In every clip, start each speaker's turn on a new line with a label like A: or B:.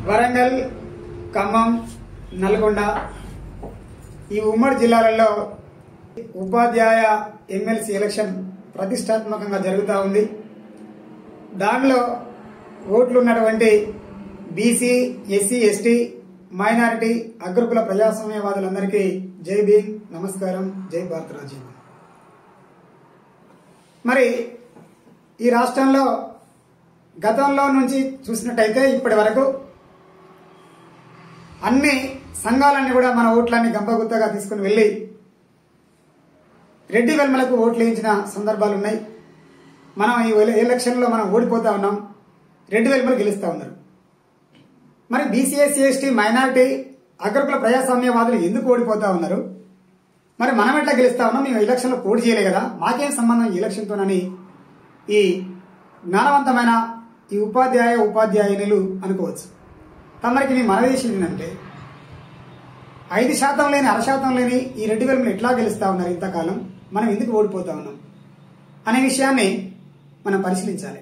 A: వరంగల్, ఖమ్మం, నల్గొండ ఈ ఉమ్మడి జిల్లాలలో ఉపాధ్యాయ ఎమ్మెల్సీ ఎలక్షన్ ప్రతిష్టాత్మకంగా జరుగుతూ ఉంది. దానిలో ఓట్లు ఉన్నటువంటి బీసీ, ఎస్సీ, ఎస్టీ, మైనారిటీ, అగ్రకుల ప్రజాస్వామ్యవాదులందరికీ జై భీమ్, నమస్కారం, జై భారత రాజ్యం. మరి ఈ రాష్ట్రంలో గతంలో నుంచి చూసినట్టయితే ఇప్పటి వరకు అన్ని సంఘాలన్నీ కూడా మన ఓట్లన్నీ గంపగుత్తగా తీసుకుని వెళ్లి రెడ్డి వెల్మలకు ఓట్లు వేయించిన సందర్భాలు ఉన్నాయి. మనం ఈ ఎలక్షన్లో మనం ఓడిపోతా ఉన్నాం, రెడ్డి వెల్మలు గెలుస్తూ ఉన్నారు. మరి బీసీ, ఎస్సీ, ఎస్టీ, మైనారిటీ, అగ్రకుల ప్రజాస్వామ్యవాదులు ఎందుకు ఓడిపోతా ఉన్నారు? మరి మనం ఎట్లా గెలుస్తా ఉన్నాం? మేము ఎలక్షన్లో పోటీ చేయలే కదా, మాకేం సంబంధం ఈ ఎలక్షన్తోనని ఈ జ్ఞానవంతమైన ఈ ఉపాధ్యాయులు అనుకోవచ్చు. తమరికి మీ మనవి చేసింది ఏంటంటే 5% లేని 1% లేని ఈ రెడ్డి వెల్మలు ఎట్లా గెలుస్తా ఉన్నారు ఇంతకాలం, మనం ఎందుకు ఓడిపోతా ఉన్నాం అనే విషయాన్ని మనం పరిశీలించాలి.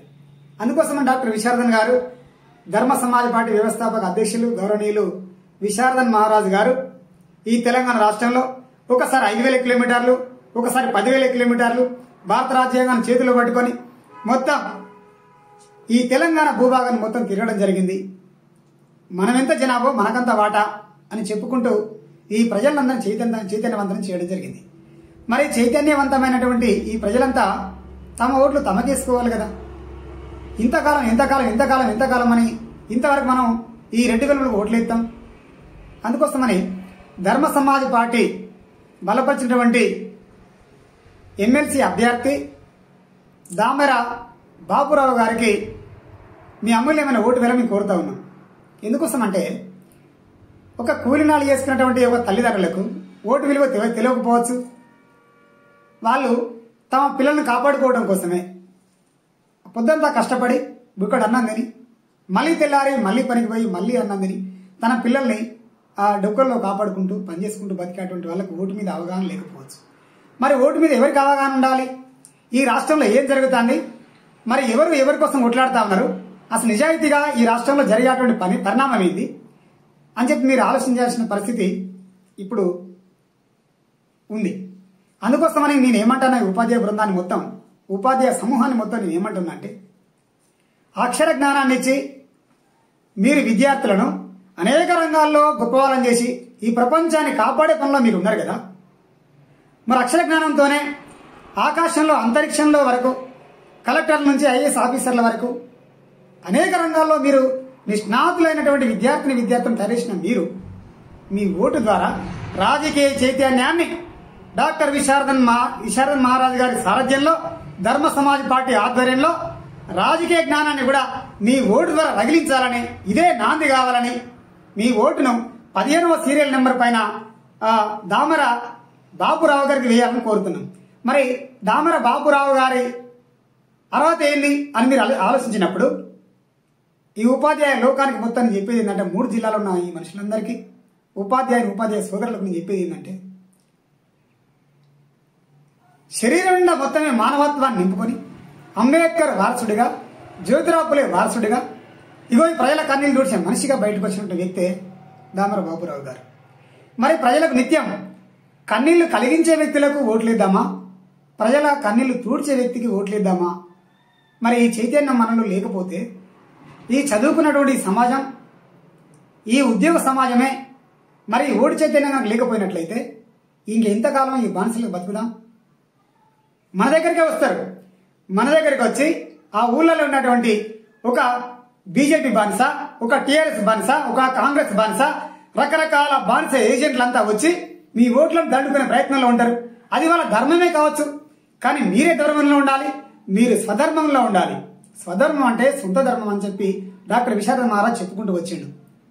A: అందుకోసం డాక్టర్ విశారదన్ గారు, ధర్మ సమాజ్ పార్టీ వ్యవస్థాపక అధ్యక్షులు గౌరవనీయులు విశారదన్ మహారాజ్ గారు ఈ తెలంగాణ రాష్ట్రంలో ఒకసారి 5,000 కిలోమీటర్లు, ఒకసారి 10,000 కిలోమీటర్లు భారత రాజ్యాంగాన్ని చేతిలో పట్టుకొని మొత్తం ఈ తెలంగాణ భూభాగాన్ని మొత్తం తిరగడం జరిగింది. మనమెంత జనాభా మనకంత వాటా అని చెప్పుకుంటూ ఈ ప్రజలందరినీ చైతన్యవంతం చేయడం జరిగింది. మరి చైతన్యవంతమైనటువంటి ఈ ప్రజలంతా తమ ఓట్లు తమకేసుకోవాలి కదా. ఎంతకాలం అని ఇంతవరకు మనం ఈ రెడ్డి వెల్మలకు ఓట్లు ఇస్తాం. అందుకోసమని ధర్మ సమాజ్ పార్టీ బలపరిచినటువంటి ఎమ్మెల్సీ అభ్యర్థి దామెర బాపురావు గారికి మీ అమూల్యమైన ఓటు వేలని కోరుతా ఉన్నాం. ఎందుకోసం అంటే ఒక కూలినాలు చేసుకున్నటువంటి ఒక తల్లిదండ్రులకు ఓటు విలువ తెలియకపోవచ్చు. వాళ్ళు తమ పిల్లల్ని కాపాడుకోవడం కోసమే పొద్దంతా కష్టపడి బుక్కడు అన్నం తిని మళ్ళీ తెల్లారి మళ్ళీ పనికి పోయి మళ్ళీ అన్నం తిని తన పిల్లల్ని ఆ డొక్కల్లో కాపాడుకుంటూ పనిచేసుకుంటూ బతికేటువంటి వాళ్ళకు ఓటు మీద అవగాహన లేకపోవచ్చు. మరి ఓటు మీద ఎవరికి అవగాహన ఉండాలి? ఈ రాష్ట్రంలో ఏం జరుగుతుంది? మరి ఎవరి కోసం కొట్లాడుతా ఉన్నారు? అసలు నిజాయితీగా ఈ రాష్ట్రంలో జరిగేటువంటి పరిణామం ఏంది అని చెప్పి మీరు ఆలోచించాల్సిన పరిస్థితి ఇప్పుడు ఉంది. అందుకోసమని నేను ఏమంటున్నా, ఉపాధ్యాయ బృందాన్ని మొత్తం, ఉపాధ్యాయ సమూహాన్ని మొత్తం నేను ఏమంటున్నా అంటే, అక్షర జ్ఞానాన్ని ఇచ్చి మీరు విద్యార్థులను అనేక రంగాల్లో గొప్పవాళ్ళని చేసి ఈ ప్రపంచాన్ని కాపాడే పనిలో మీరు ఉన్నారు కదా. మరి అక్షర జ్ఞానంతోనే ఆకాశంలో, అంతరిక్షంలో వరకు, కలెక్టర్ల నుంచి ఐఏఎస్ ఆఫీసర్ల వరకు అనేక రంగాల్లో మీరు నిష్ణాతులైనటువంటి విద్యార్థులను తయారు చేసిన మీరు మీ ఓటు ద్వారా రాజకీయ చైతన్యాన్ని డాక్టర్ విశారదన్ మహారాజ్ గారి సారథ్యంలో, ధర్మ సమాజ్ పార్టీ ఆధ్వర్యంలో రాజకీయ జ్ఞానాన్ని కూడా మీ ఓటు ద్వారా రగిలించాలని, ఇదే నాంది కావాలని మీ ఓటును 15వ సీరియల్ నెంబర్ పైన దామెర బాపురావు గారికి వేయాలని కోరుతున్నాం. మరి దామెర బాపురావు గారి అర్హత ఏంది అని మీరు ఆలోచించినప్పుడు ఈ ఉపాధ్యాయ లోకానికి మొత్తం చెప్పేది ఏంటంటే, 3 జిల్లాలో ఉన్న ఈ మనుషులందరికీ, ఉపాధ్యాయ సోదరులకు నేను చెప్పేది ఏంటంటే, శరీరం నిండా మొత్తమే మానవత్వాన్ని నింపుకొని అంబేద్కర్ వారసుడిగా, జ్యోతిరావు పులే వారసుడిగా, ఇగో ఈ ప్రజల కన్నీళ్లు దూడ్చే మనిషిగా బయటకు వచ్చినటువంటి వ్యక్తే దామెర బాపురావు గారు. మరి ప్రజలకు నిత్యం కన్నీళ్లు కలిగించే వ్యక్తులకు ఓట్లేద్దామా, ప్రజల కన్నీళ్లు తూడ్చే వ్యక్తికి ఓట్లేద్దామా? మరి ఈ చైతన్యం మనలో లేకపోతే, ఈ చదువుకున్నటువంటి సమాజం, ఈ ఉద్యోగ సమాజమే మరి ఓటు చైతన్యం లేకపోయినట్లయితే ఇంకెంతకాలం ఈ బానిసలకు బతుకుదాం? మన దగ్గరికే వస్తారు. మన దగ్గరికి వచ్చి ఆ ఊళ్ళలో ఉన్నటువంటి ఒక బీజేపీ బానిస, ఒక టీఆర్ఎస్ బానిస, ఒక కాంగ్రెస్ బానిస, రకరకాల బానిస ఏజెంట్లంతా వచ్చి మీ ఓట్లను దండుకునే ప్రయత్నంలో ఉంటారు. అది వాళ్ళ ధర్మమే కావచ్చు, కానీ మీరే ధర్మంలో ఉండాలి, మీరు స్వధర్మంలో ఉండాలి. స్వధర్మం అంటే సొంత ధర్మం అని చెప్పి డాక్టర్ విశారదన్ మహారాజ్ చెప్పుకుంటూ వచ్చిండు.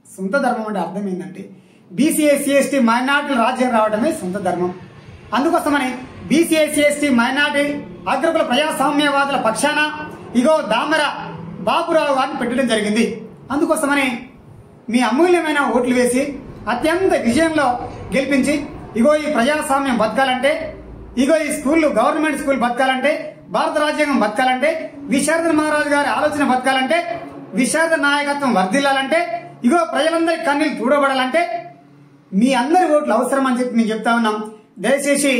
A: సొంత ధర్మం అంటే అర్థం ఏంటంటే, బీసీ, ఎస్సీ, ఎస్టీ, మైనార్టీలు రాజ్యం రావడమే సొంత ధర్మం. అందుకోసమని బీసీ, ఎస్సీ, ఎస్టీ, మైనార్టీ, అగ్రకుల ప్రజాస్వామ్యవాదుల పక్షాన ఇగో దామెర బాపురావు గారిని పెట్టడం జరిగింది. అందుకోసమని మీ అమూల్యమైన ఓట్లు వేసి అత్యంత విజయంలో గెలిపించి, ఇగో ఈ ప్రజాస్వామ్యం బతకాలంటే, ఇగో ఈ స్కూళ్ళు, గవర్నమెంట్ స్కూల్ బతకాలంటే, భారత రాజ్యాంగం బతకాలంటే, విశారదన్ మహారాజ్ గారి ఆలోచన బతకాలంటే, విశారద నాయకత్వం వర్ధిల్లాలంటే ఇగో ప్రజలందరి కన్నీళ్లు చూడబడాలంటే మీ అందరి ఓట్లు అవసరం అని చెప్పి మేము చెప్తా ఉన్నాం. దయచేసి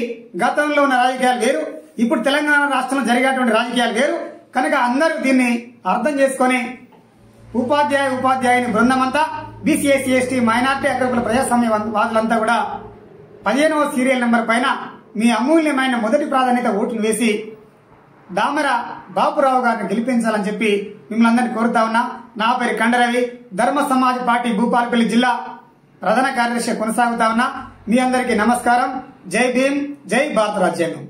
A: గతంలో ఉన్న రాజకీయాలు వేరు, ఇప్పుడు తెలంగాణ రాష్ట్రంలో జరిగేటువంటి రాజకీయాలు వేరు కనుక అందరూ దీన్ని అర్థం చేసుకొని ఉపాధ్యాయుని బృందం అంతా బీసీ ఎస్సీ ఎస్టీ మైనార్టీ అగ్రకుల ప్రజాస్వామ్య వాదులంతా కూడా 15వ సీరియల్ నెంబర్ పైన మీ అమూల్యమైన మొదటి ప్రాధాన్యత ఓట్లు వేసి దామర బాపురావు గారిని గెలిపించాలని చెప్పి మిమ్మల్ని అందరినీ కోరుతా ఉన్నా. నా పేరు కండరవి, ధర్మ సమాజ్ పార్టీ భూపాలపల్లి జిల్లా ప్రధాన కార్యదర్శి కొనసాగుతా ఉన్నా. మీ అందరికీ నమస్కారం. జై భీమ్, జై భారత రాజ్యాంగం.